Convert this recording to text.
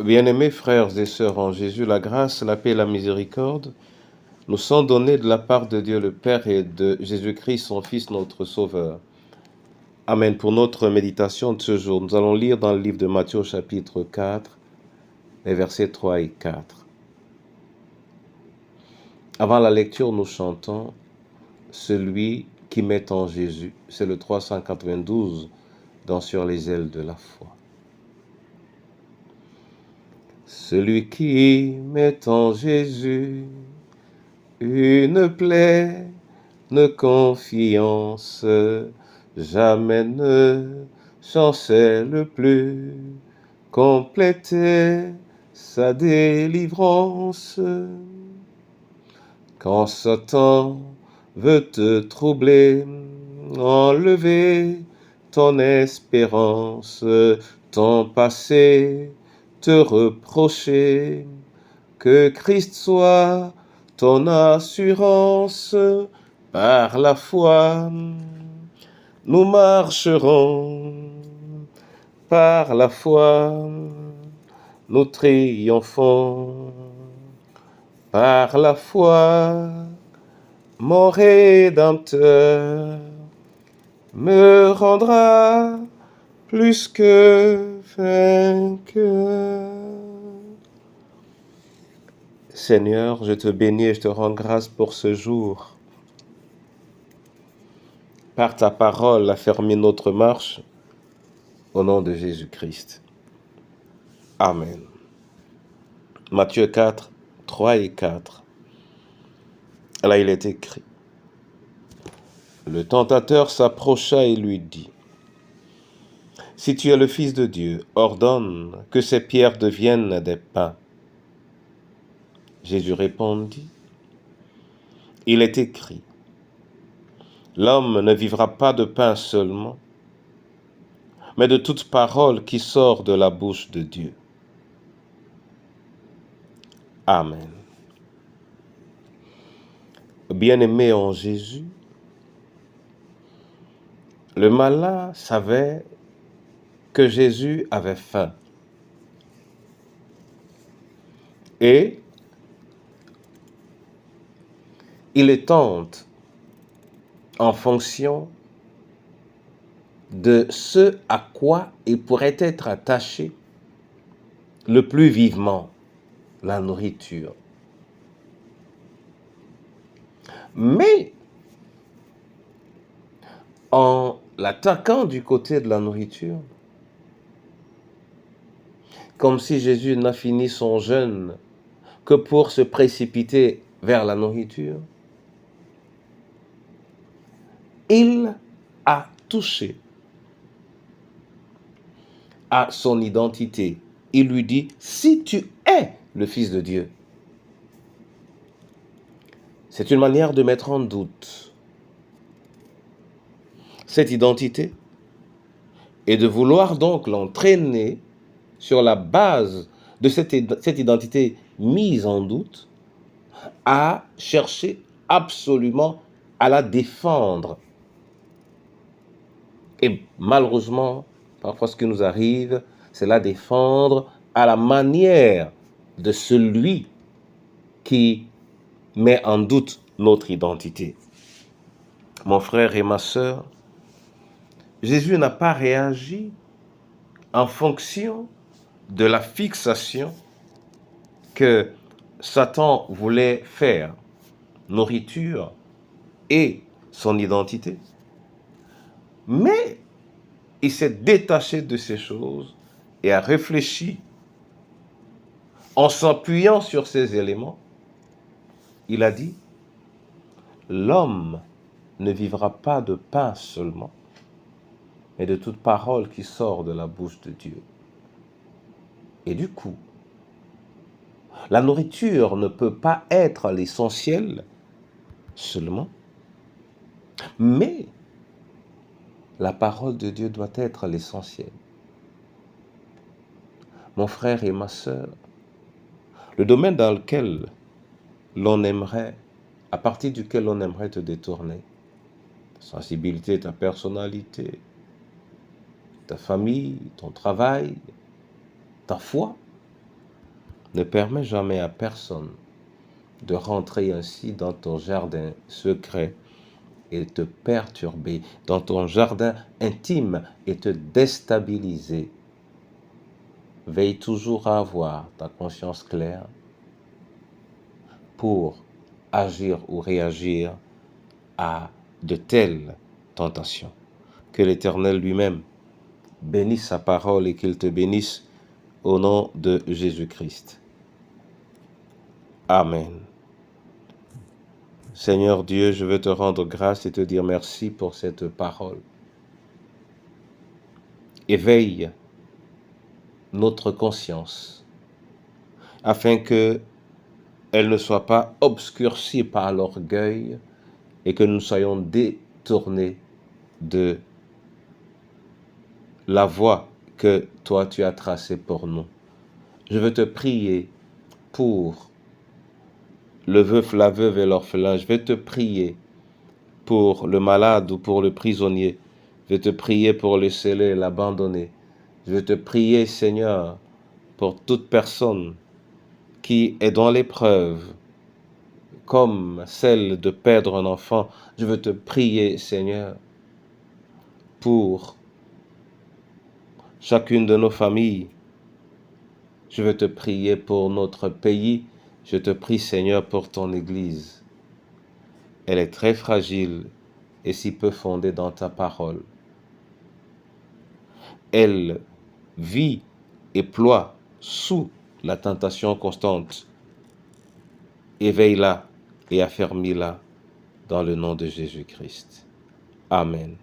Bien-aimés frères et sœurs en Jésus, la grâce, la paix et la miséricorde nous sont donnés de la part de Dieu le Père et de Jésus-Christ, son Fils, notre Sauveur. Amen. Pour notre méditation de ce jour, nous allons lire dans le livre de Matthieu, chapitre 4, les versets 3 et 4. Avant la lecture, nous chantons « Celui qui met en Jésus ». C'est le 392 dans « Sur les ailes de la foi ». Celui qui met en Jésus une pleine confiance, jamais ne chancelle plus, compléter sa délivrance. Quand Satan veut te troubler, enlever ton espérance, ton passé te reprocher, que Christ soit ton assurance. Par la foi, nous marcherons, par la foi, nous triomphons, par la foi, mon Rédempteur me rendra plus que vainqueur. Seigneur, je te bénis et je te rends grâce pour ce jour. Par ta parole, affermis notre marche au nom de Jésus-Christ. Amen. Matthieu 4, 3 et 4. Là, il est écrit. Le tentateur s'approcha et lui dit, « Si tu es le Fils de Dieu, ordonne que ces pierres deviennent des pains. » Jésus répondit, « Il est écrit, l'homme ne vivra pas de pain seulement, mais de toute parole qui sort de la bouche de Dieu. » Amen. Bien-aimé en Jésus, le malin savait que Jésus avait faim. Et il le tente en fonction de ce à quoi il pourrait être attaché le plus vivement, la nourriture. Mais en l'attaquant du côté de la nourriture, comme si Jésus n'a fini son jeûne que pour se précipiter vers la nourriture, il a touché à son identité. Il lui dit, si tu es le Fils de Dieu. C'est une manière de mettre en doute cette identité et de vouloir donc l'entraîner sur la base de cette identité mise en doute à chercher absolument à la défendre. Et malheureusement, parfois ce qui nous arrive, c'est la défendre à la manière de celui qui met en doute notre identité. Mon frère et ma sœur, Jésus n'a pas réagi en fonction de la fixation que Satan voulait faire, nourriture et son identité. Mais il s'est détaché de ces choses et a réfléchi en s'appuyant sur ces éléments. Il a dit, l'homme ne vivra pas de pain seulement, mais de toute parole qui sort de la bouche de Dieu. Et du coup, la nourriture ne peut pas être l'essentiel seulement, mais la parole de Dieu doit être l'essentiel. Mon frère et ma sœur, le domaine dans lequel l'on aimerait, à partir duquel on aimerait te détourner, ta sensibilité, ta personnalité, ta famille, ton travail, ta foi, Ne permets jamais à personne de rentrer ainsi dans ton jardin secret et te perturber, dans ton jardin intime et te déstabiliser. Veille toujours à avoir ta conscience claire pour agir ou réagir à de telles tentations. Que l'Éternel lui-même bénisse sa parole et qu'il te bénisse au nom de Jésus-Christ. Amen. Seigneur Dieu, je veux te rendre grâce et te dire merci pour cette parole. Éveille notre conscience afin que elle ne soit pas obscurcie par l'orgueil et que nous soyons détournés de la voie que toi tu as tracée pour nous. Je veux te prier pour le veuf, la veuve et l'orphelin. Je vais te prier pour le malade ou pour le prisonnier. Je vais te prier pour le scellé, l'abandonné. Je vais te prier, Seigneur, pour toute personne qui est dans l'épreuve, comme celle de perdre un enfant. Je veux te prier, Seigneur, pour chacune de nos familles. Je veux te prier pour notre pays. Je te prie, Seigneur, pour ton Église. Elle est très fragile et si peu fondée dans ta parole. Elle vit et ploie sous la tentation constante. Éveille-la et affermis-la dans le nom de Jésus-Christ. Amen.